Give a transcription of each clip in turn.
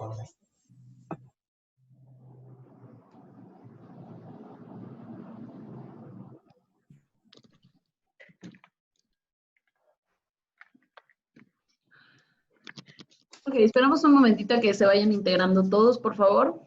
Ok, esperamos un momentito a que se vayan integrando todos, por favor.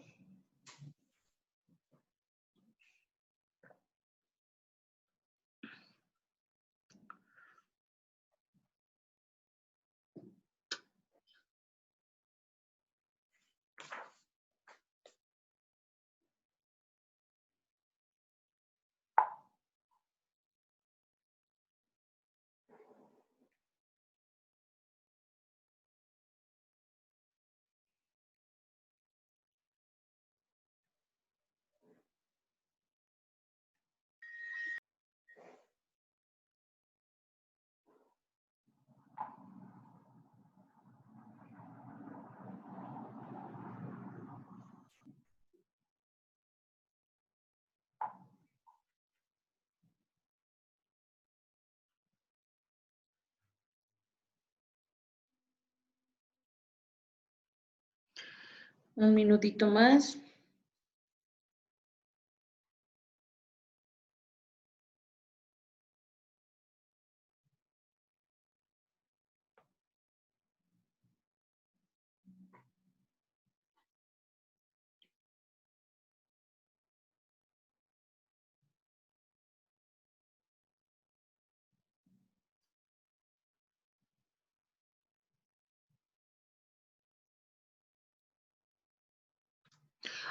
Un minutito más.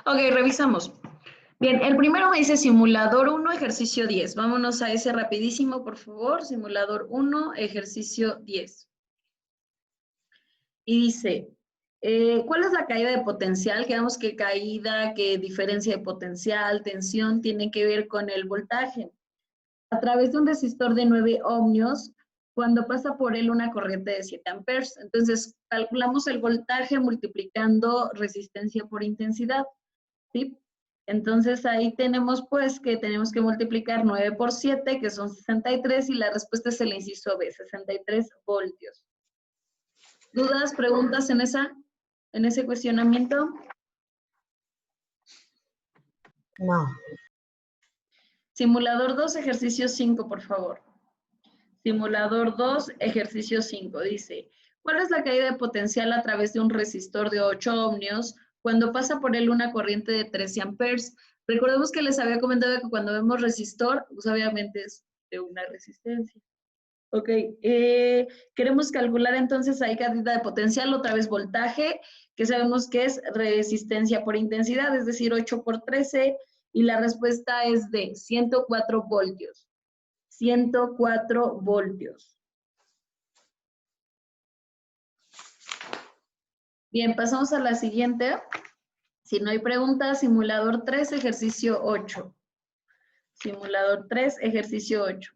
Ok, revisamos. Bien, el primero me dice simulador 1, ejercicio 10. Vámonos a ese rapidísimo, por favor. Simulador 1, ejercicio 10. Y dice, ¿cuál es la caída de potencial? Quedamos que caída, que diferencia de potencial, tensión, tiene que ver con el voltaje. A través de un resistor de 9 ohmios, cuando pasa por él una corriente de 7 amperes. Entonces, calculamos el voltaje multiplicando resistencia por intensidad, ¿sí? Entonces, ahí tenemos pues que tenemos que multiplicar 9 por 7, que son 63, y la respuesta es el inciso B, 63 voltios. ¿Dudas, preguntas en ese cuestionamiento? No. Simulador 2, ejercicio 5, por favor. Simulador 2, ejercicio 5, dice, ¿cuál es la caída de potencial a través de un resistor de 8 ohmios cuando pasa por él una corriente de 13 amperes? Recordemos que les había comentado que cuando vemos resistor, pues obviamente es de una resistencia. Ok, queremos calcular entonces ahí caída de potencial, otra vez voltaje, que sabemos que es resistencia por intensidad, es decir, 8 por 13, y la respuesta es de 104 voltios. 104 voltios. Bien, pasamos a la siguiente. Si no hay preguntas, simulador 3, ejercicio 8. Simulador 3, ejercicio 8.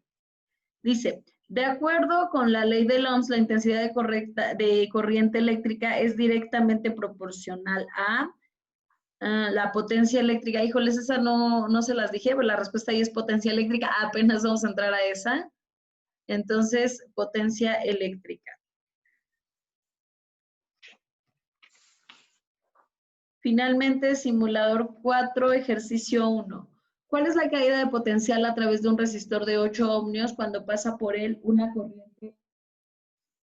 Dice, de acuerdo con la ley de Ohms, la intensidad de corriente eléctrica es directamente proporcional a la potencia eléctrica. Híjoles, esa no se las dije, pero la respuesta ahí es potencia eléctrica. Apenas vamos a entrar a esa. Entonces, potencia eléctrica. Finalmente, simulador 4, ejercicio 1. ¿Cuál es la caída de potencial a través de un resistor de 8 ohmios cuando pasa por él una corriente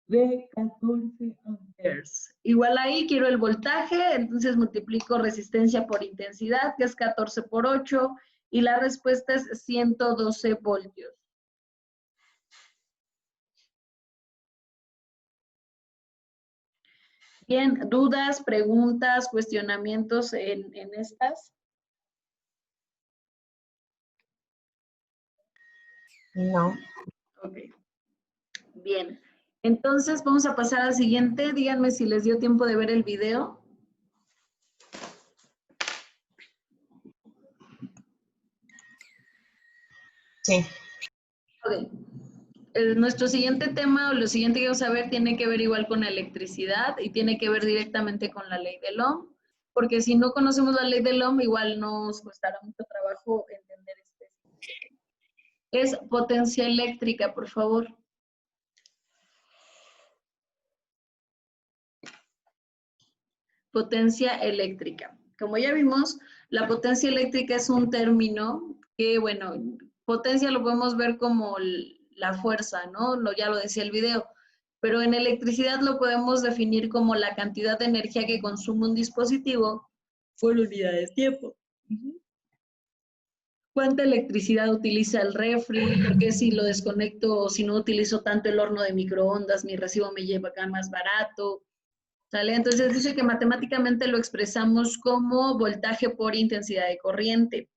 de 14 amperes? Igual ahí quiero el voltaje, entonces multiplico resistencia por intensidad, que es 14 por 8, y la respuesta es 112 voltios. Bien, ¿dudas, preguntas, cuestionamientos en estas? No. Ok. Bien. Entonces, vamos a pasar al siguiente. Díganme si les dio tiempo de ver el video. Sí. Ok. Nuestro siguiente tema o lo siguiente que vamos a ver tiene que ver igual con la electricidad y tiene que ver directamente con la ley del Ohm, porque si no conocemos la ley del Ohm, igual nos costará mucho trabajo entender este. Es potencia eléctrica, por favor. Potencia eléctrica. Como ya vimos, la potencia eléctrica es un término que, bueno, potencia lo podemos ver como la fuerza, ¿no? Ya lo decía el video. Pero en electricidad lo podemos definir como la cantidad de energía que consume un dispositivo por unidades de tiempo. ¿Cuánta electricidad utiliza el refri? ¿Por qué si lo desconecto o si no utilizo tanto el horno de microondas, mi recibo me lleva acá más barato? ¿Sale? Entonces dice que matemáticamente lo expresamos como voltaje por intensidad de corriente.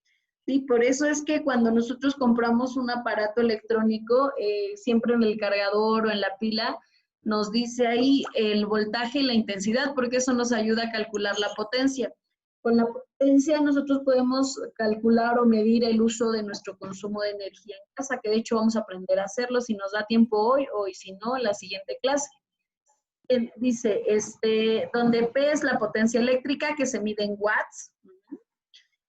Sí, por eso es que cuando nosotros compramos un aparato electrónico, siempre en el cargador o en la pila, nos dice ahí el voltaje y la intensidad, porque eso nos ayuda a calcular la potencia. Con la potencia nosotros podemos calcular o medir el uso de nuestro consumo de energía en casa, que de hecho vamos a aprender a hacerlo si nos da tiempo hoy o si no, en la siguiente clase. Dice, donde P es la potencia eléctrica que se mide en watts.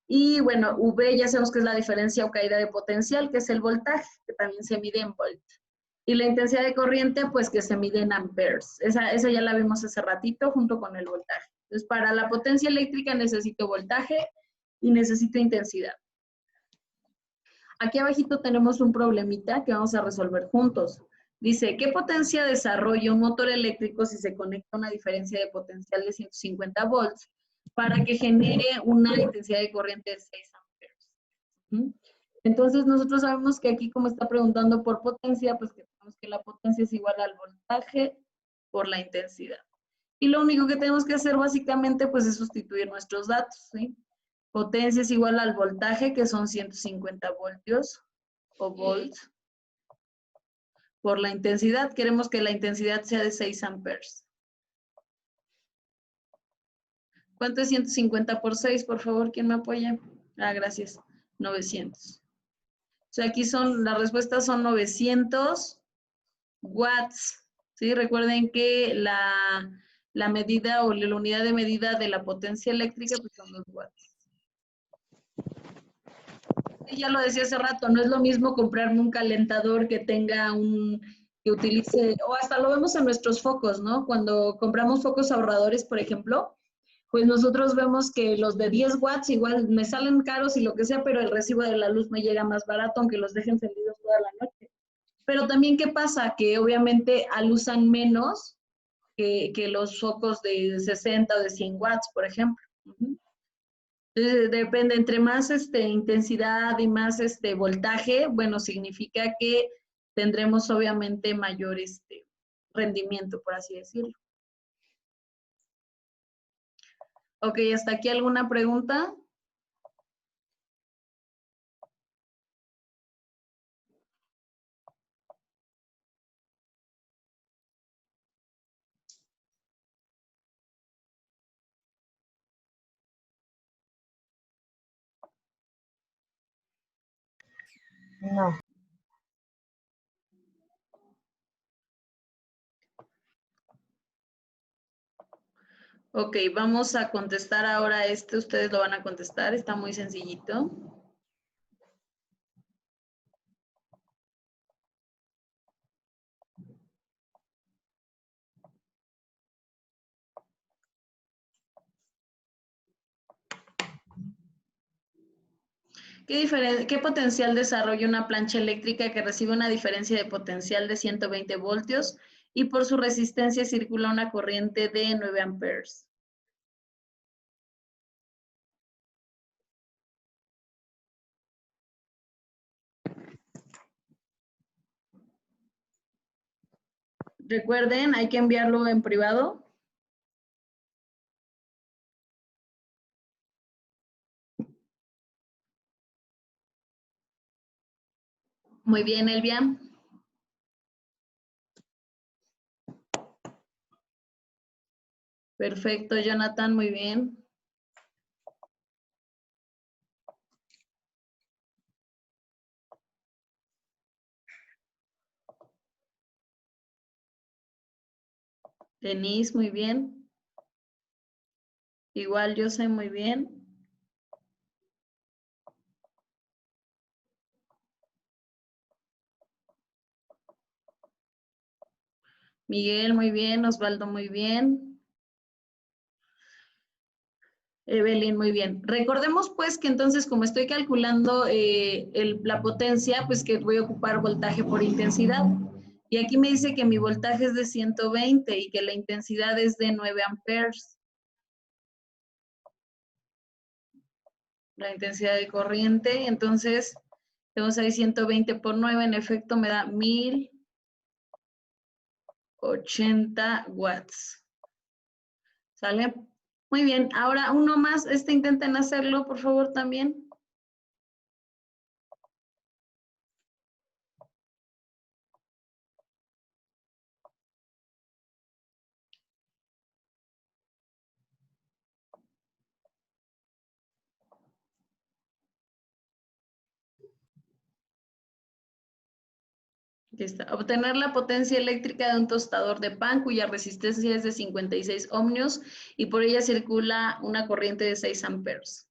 Y bueno, V ya sabemos que es la diferencia o caída de potencial, que es el voltaje, que también se mide en volt. Y la intensidad de corriente, pues que se mide en amperes. Esa ya la vimos hace ratito junto con el voltaje. Entonces, para la potencia eléctrica necesito voltaje y necesito intensidad. Aquí abajito tenemos un problemita que vamos a resolver juntos. Dice, ¿qué potencia desarrolla un motor eléctrico si se conecta a una diferencia de potencial de 150 volts para que genere una intensidad de corriente de 6 amperes? Entonces, nosotros sabemos que aquí, como está preguntando por potencia, pues que tenemos que la potencia es igual al voltaje por la intensidad. Y lo único que tenemos que hacer básicamente, pues es sustituir nuestros datos, ¿sí? Potencia es igual al voltaje, que son 150 voltios o volts, por la intensidad. Queremos que la intensidad sea de 6 amperes. ¿Cuánto es 150 por 6? Por favor, ¿quién me apoya? Ah, gracias. 900. O sea, aquí las respuestas son 900 watts. ¿Sí? Recuerden que la medida o la unidad de medida de la potencia eléctrica pues son los watts. Sí, ya lo decía hace rato, no es lo mismo comprarme un calentador que tenga que utilice, o hasta lo vemos en nuestros focos, ¿no? Cuando compramos focos ahorradores, por ejemplo, pues nosotros vemos que los de 10 watts igual me salen caros y lo que sea, pero el recibo de la luz me llega más barato, aunque los dejen encendidos toda la noche. Pero también, ¿qué pasa? Que obviamente alusan menos que los focos de 60 o de 100 watts, por ejemplo. Entonces, depende, entre más intensidad y más voltaje, bueno, significa que tendremos obviamente mayor rendimiento, por así decirlo. Ok, ¿hasta aquí alguna pregunta? No. Ok, vamos a contestar ahora ustedes lo van a contestar, está muy sencillito. ¿Qué potencial desarrolla una plancha eléctrica que recibe una diferencia de potencial de 120 voltios y por su resistencia circula una corriente de 9 amperes? Recuerden, hay que enviarlo en privado. Muy bien, Elvia. Perfecto, Jonathan, muy bien. Denise, muy bien. Igual yo sé muy bien. Miguel, muy bien. Osvaldo, muy bien. Evelyn, muy bien. Recordemos pues que entonces como estoy calculando la potencia, pues que voy a ocupar voltaje por intensidad. Y aquí me dice que mi voltaje es de 120 y que la intensidad es de 9 amperes. La intensidad de corriente, entonces tenemos ahí 120 por 9, en efecto me da 1080 watts. ¿Sale? Muy bien, ahora uno más, intenten hacerlo, por favor, también. Aquí está. Obtener la potencia eléctrica de un tostador de pan cuya resistencia es de 56 ohmios y por ella circula una corriente de 6 amperes.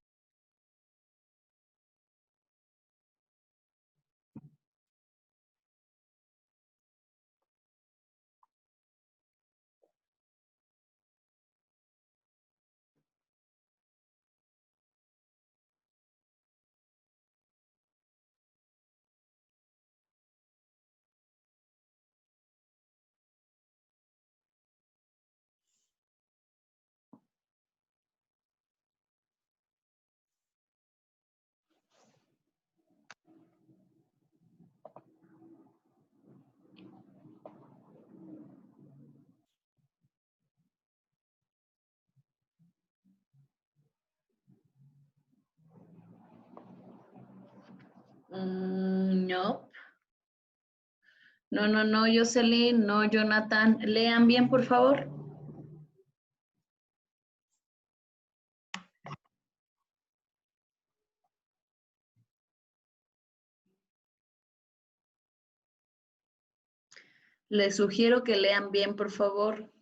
No. No, Jocelyn, no, Jonathan. Lean bien, por favor. Les sugiero que lean bien, por favor.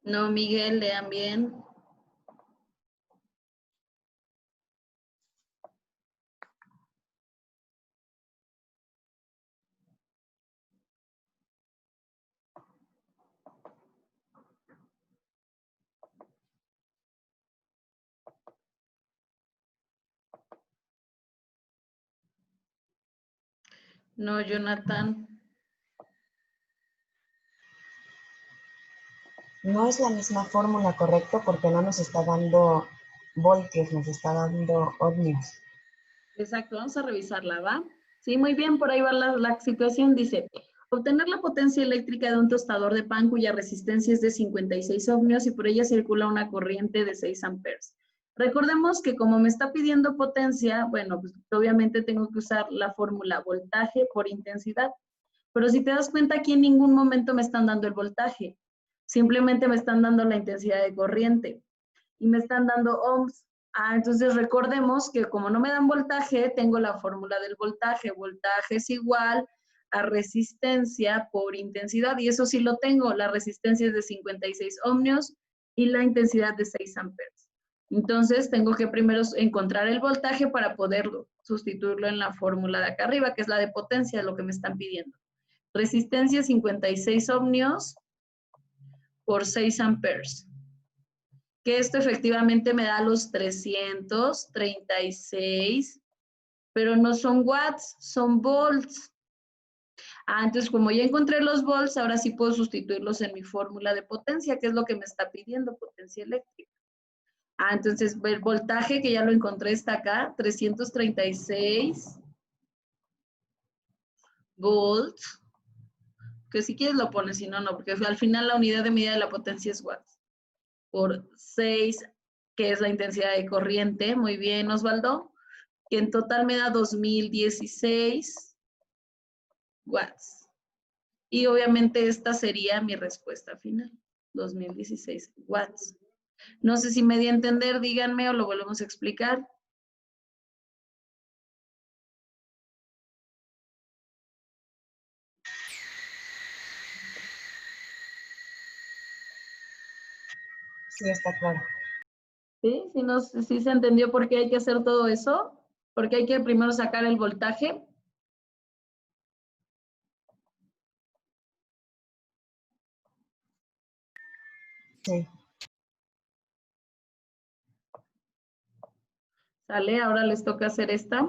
No, Miguel, lean bien. No, Jonathan. No es la misma fórmula, correcto, porque no nos está dando voltios, nos está dando ohmios. Exacto, vamos a revisarla, ¿va? Sí, muy bien, por ahí va la situación. Dice, obtener la potencia eléctrica de un tostador de pan cuya resistencia es de 56 ohmios y por ella circula una corriente de 6 amperes. Recordemos que como me está pidiendo potencia, bueno, pues obviamente tengo que usar la fórmula voltaje por intensidad. Pero si te das cuenta, aquí en ningún momento me están dando el voltaje. Simplemente me están dando la intensidad de corriente y me están dando ohms. Entonces recordemos que como no me dan voltaje, tengo la fórmula del voltaje. Voltaje es igual a resistencia por intensidad, y eso sí lo tengo. La resistencia es de 56 ohmios y la intensidad de 6 amperes. Entonces tengo que primero encontrar el voltaje para poder sustituirlo en la fórmula de acá arriba, que es la de potencia, lo que me están pidiendo. Resistencia 56 ohmios por 6 amperes. Que esto efectivamente me da los 336, pero no son watts, son volts. Entonces como ya encontré los volts, ahora sí puedo sustituirlos en mi fórmula de potencia, que es lo que me está pidiendo, potencia eléctrica. Entonces el voltaje, que ya lo encontré, está acá, 336 volts, que si quieres lo pones, si no, no, porque al final la unidad de medida de la potencia es watts, por 6, que es la intensidad de corriente. Muy bien, Osvaldo. Que en total me da 2016 watts. Y obviamente esta sería mi respuesta final, 2016 watts. No sé si me di a entender, díganme o lo volvemos a explicar. Sí, está claro. ¿Sí? ¿Sí se entendió por qué hay que hacer todo eso? Porque hay que primero sacar el voltaje. Sí. ¿Sale? Ahora les toca hacer esta.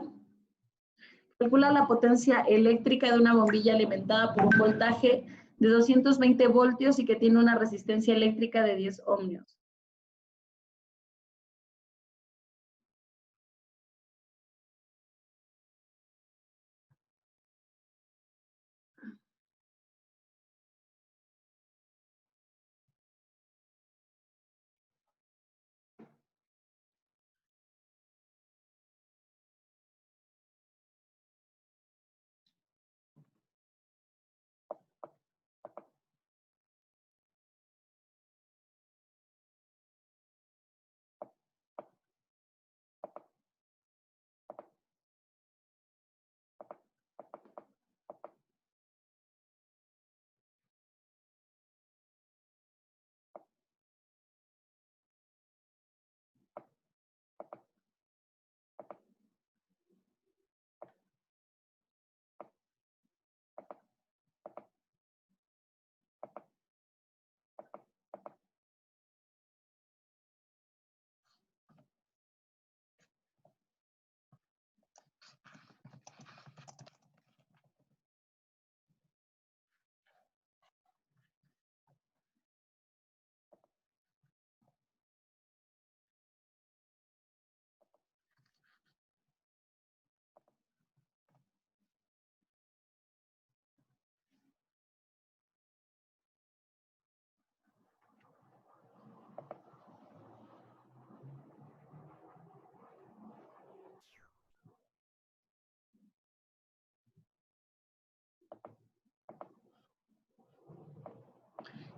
Calcula la potencia eléctrica de una bombilla alimentada por un voltaje de 220 voltios y que tiene una resistencia eléctrica de 10 ohmios.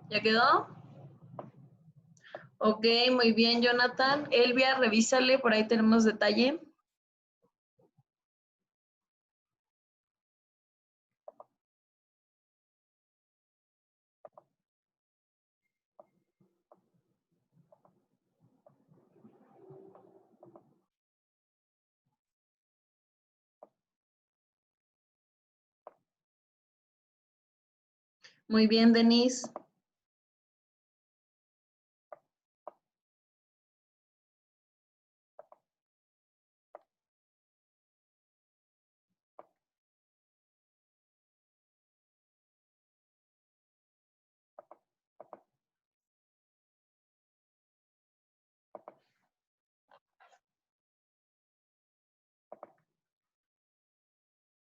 ¿Ya quedó? Ok, muy bien, Jonathan. Elvia, revísale, por ahí tenemos detalle. Muy bien, Denise.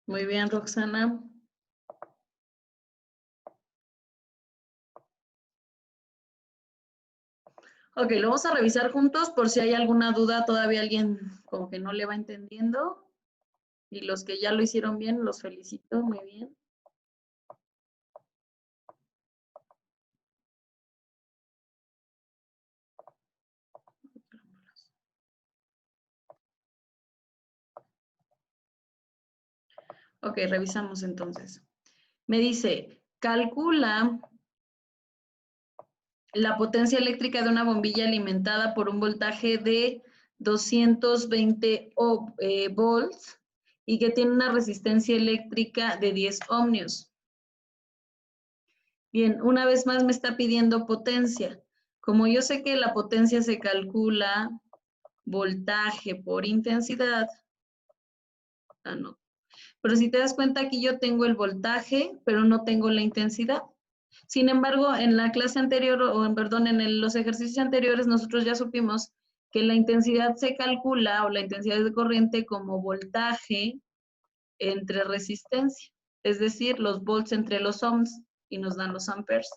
Muy bien, Roxana. Ok, lo vamos a revisar juntos por si hay alguna duda, todavía alguien como que no le va entendiendo. Y los que ya lo hicieron bien, los felicito, muy bien. Ok, revisamos entonces. Me dice, calcula la potencia eléctrica de una bombilla alimentada por un voltaje de 220 volts y que tiene una resistencia eléctrica de 10 ohmios. Bien, una vez más me está pidiendo potencia. Como yo sé que la potencia se calcula voltaje por intensidad, no. Pero si te das cuenta, aquí yo tengo el voltaje, pero no tengo la intensidad. Sin embargo, en la clase anterior, perdón, en los ejercicios anteriores, nosotros ya supimos que la intensidad se calcula, o la intensidad de corriente, como voltaje entre resistencia. Es decir, los volts entre los ohms, y nos dan los amperes.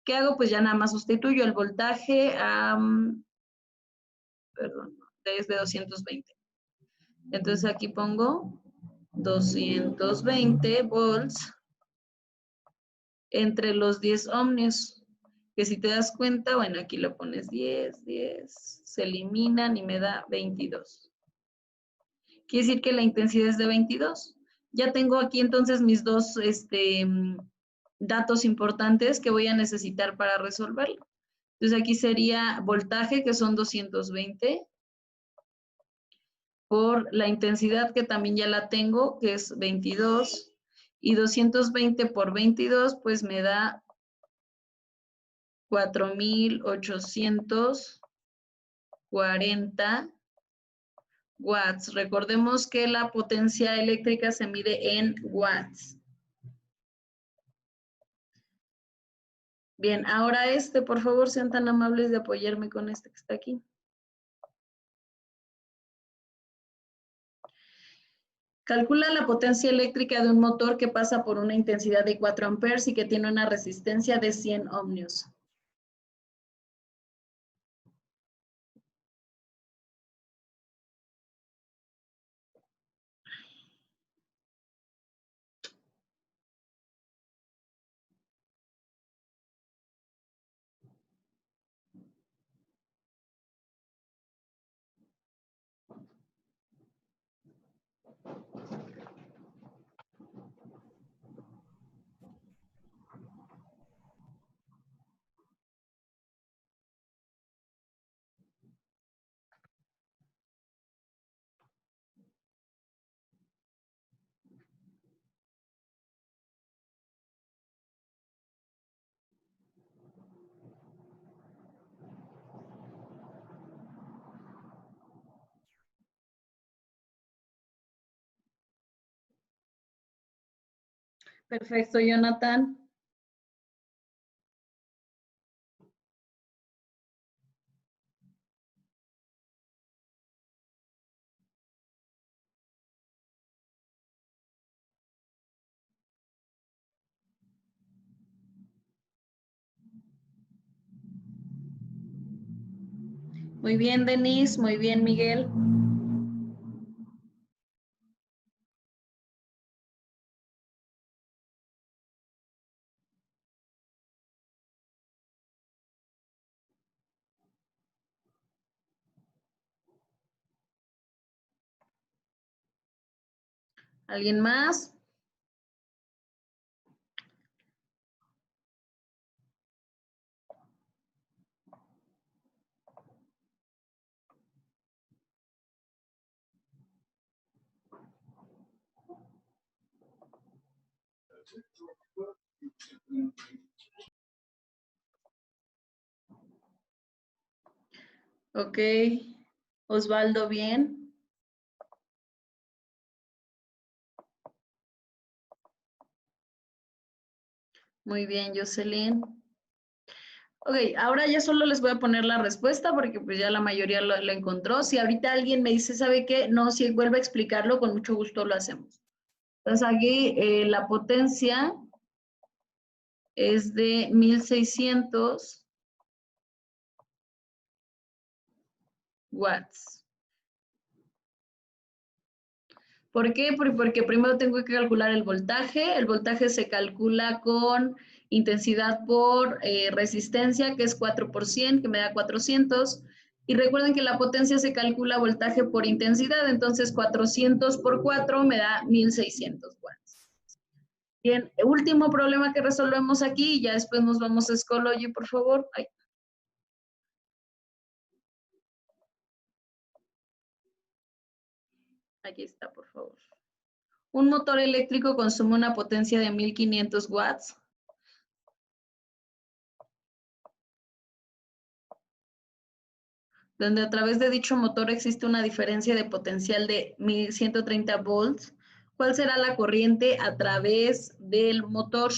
¿Qué hago? Pues ya nada más sustituyo el voltaje a, perdón, es de 220. Entonces aquí pongo 220 volts entre los 10 ohmios. que si te das cuenta, bueno, aquí lo pones 10, 10, se eliminan y me da 22. Quiere decir que la intensidad es de 22. Ya tengo aquí entonces mis dos datos importantes que voy a necesitar para resolverlo. Entonces aquí sería voltaje, que son 220, por la intensidad, que también ya la tengo, que es 22, y 220 por 22, pues me da 4,840 watts. Recordemos que la potencia eléctrica se mide en watts. Bien, ahora por favor, sean tan amables de apoyarme con este que está aquí. Calcula la potencia eléctrica de un motor que pasa por una intensidad de 4 amperes y que tiene una resistencia de 100 ohmios. Perfecto, Jonathan. Muy bien, Denise. Muy bien, Miguel. ¿Alguien más? Ok. Osvaldo, bien. Muy bien, Jocelyn. Ok, ahora ya solo les voy a poner la respuesta porque pues ya la mayoría lo encontró. Si ahorita alguien me dice, ¿sabe qué? No, si vuelve a explicarlo, con mucho gusto lo hacemos. Entonces aquí la potencia es de 1600 watts. ¿Por qué? Porque primero tengo que calcular el voltaje. El voltaje se calcula con intensidad por resistencia, que es 4 por 100, que me da 400. Y recuerden que la potencia se calcula voltaje por intensidad, entonces 400 por 4 me da 1600 watts. Bien, último problema que resolvemos aquí, y ya después nos vamos a Schoology, por favor. Ay. Aquí está, por favor. Un motor eléctrico consume una potencia de 1500 watts. Donde a través de dicho motor existe una diferencia de potencial de 1130 volts. ¿Cuál será la corriente a través del motor?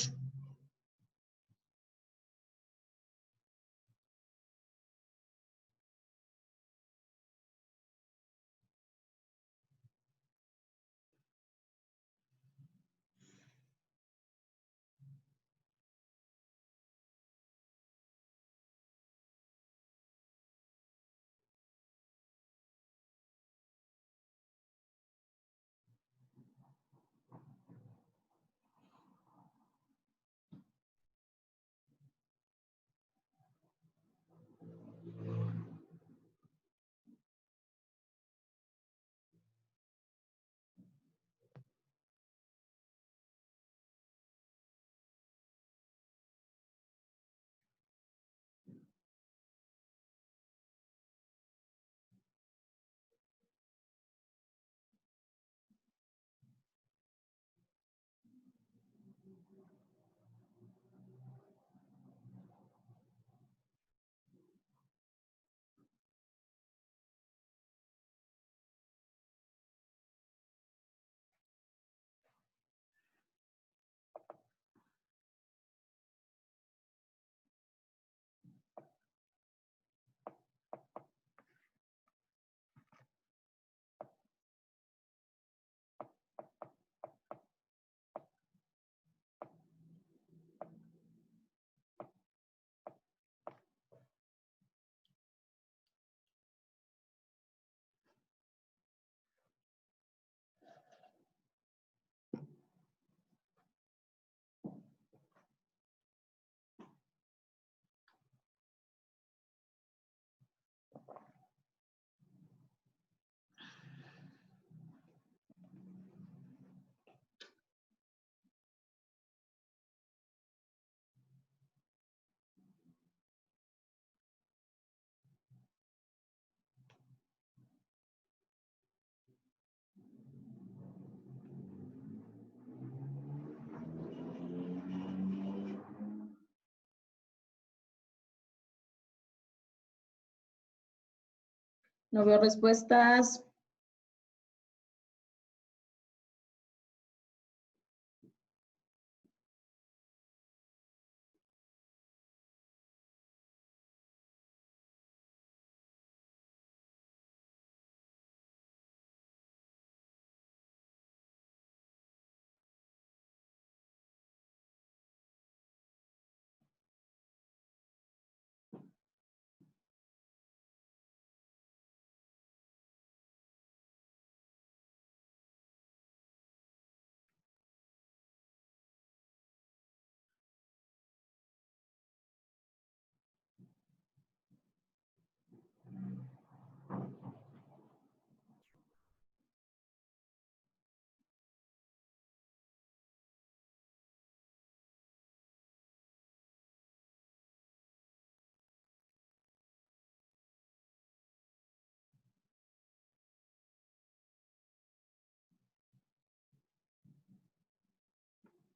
No veo respuestas.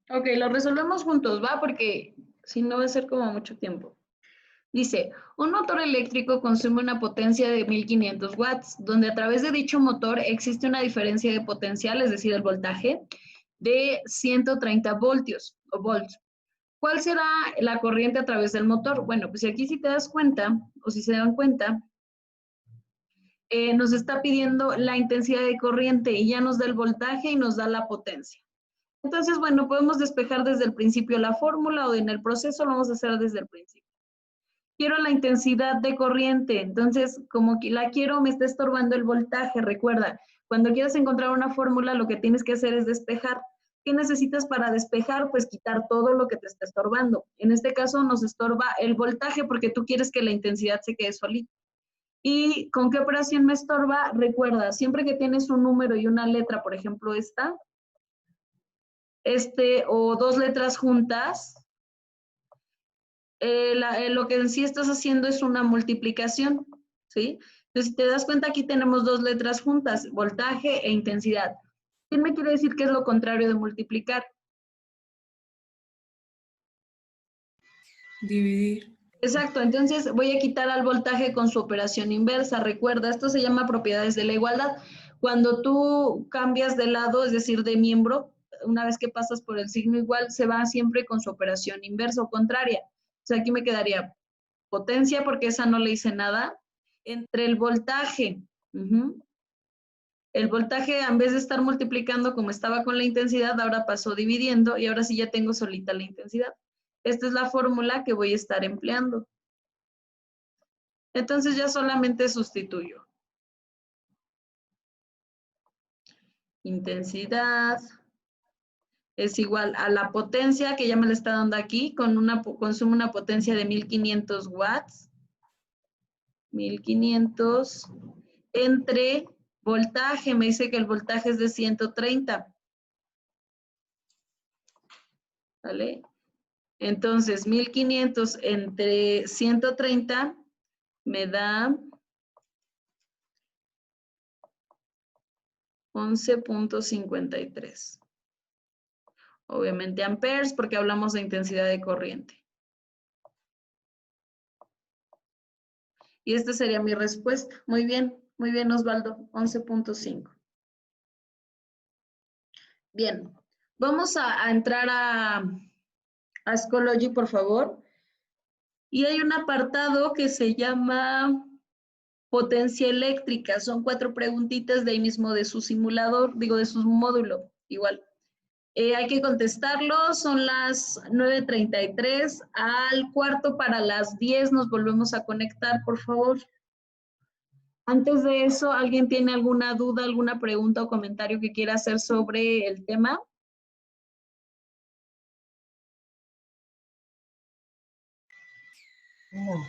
Ok, lo resolvemos juntos, ¿va? Porque si no va a ser como mucho tiempo. Dice, un motor eléctrico consume una potencia de 1500 watts, donde a través de dicho motor existe una diferencia de potencial, es decir, el voltaje, de 130 voltios o volts. ¿Cuál será la corriente a través del motor? Bueno, pues aquí si te das cuenta, o si se dan cuenta, nos está pidiendo la intensidad de corriente y ya nos da el voltaje y nos da la potencia. Entonces, bueno, podemos despejar desde el principio la fórmula o en el proceso lo vamos a hacer desde el principio. Quiero la intensidad de corriente, entonces como que la quiero, me está estorbando el voltaje. Recuerda, cuando quieras encontrar una fórmula, lo que tienes que hacer es despejar. ¿Qué necesitas para despejar? Pues quitar todo lo que te está estorbando. En este caso nos estorba el voltaje porque tú quieres que la intensidad se quede solita. ¿Y con qué operación me estorba? Recuerda, siempre que tienes un número y una letra, por ejemplo esta, o dos letras juntas, lo que en sí estás haciendo es una multiplicación, ¿sí? Entonces, si te das cuenta, aquí tenemos dos letras juntas, voltaje e intensidad. ¿Qué me quiere decir que es lo contrario de multiplicar? Dividir. Exacto, entonces voy a quitar al voltaje con su operación inversa. Recuerda, esto se llama propiedades de la igualdad. Cuando tú cambias de lado, es decir, de miembro, una vez que pasas por el signo igual, se va siempre con su operación inversa o contraria. O sea, aquí me quedaría potencia, porque esa no le hice nada, entre el voltaje. El voltaje, en vez de estar multiplicando como estaba con la intensidad, ahora pasó dividiendo y ahora sí ya tengo solita la intensidad. Esta es la fórmula que voy a estar empleando. Entonces ya solamente sustituyo. Intensidad es igual a la potencia que ya me la está dando aquí, consume una potencia de 1500 watts. 1500 entre voltaje, me dice que el voltaje es de 130. ¿Vale? Entonces, 1500 entre 130 me da 11.53. Obviamente amperes porque hablamos de intensidad de corriente. Y esta sería mi respuesta. Muy bien Osvaldo, 11.5. Bien, vamos a entrar a Schoology, por favor. Y hay un apartado que se llama potencia eléctrica. Son 4 preguntitas de ahí mismo de su simulador, digo, de su módulo, igual. Hay que contestarlo, son las 9:33, al cuarto para las 10 nos volvemos a conectar, por favor. Antes de eso, ¿alguien tiene alguna duda, alguna pregunta o comentario que quiera hacer sobre el tema? No.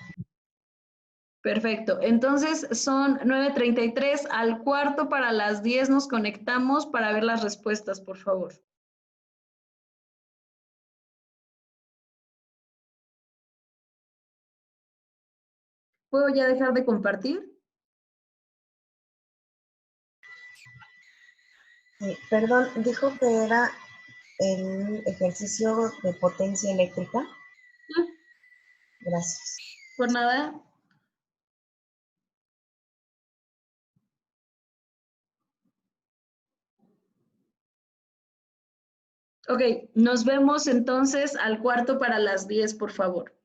Perfecto, entonces son 9:33, al cuarto para las 10 nos conectamos para ver las respuestas, por favor. ¿Puedo ya dejar de compartir? Sí, perdón, dijo que era el ejercicio de potencia eléctrica. Gracias. Por nada. Ok, nos vemos entonces al cuarto para las 10, por favor.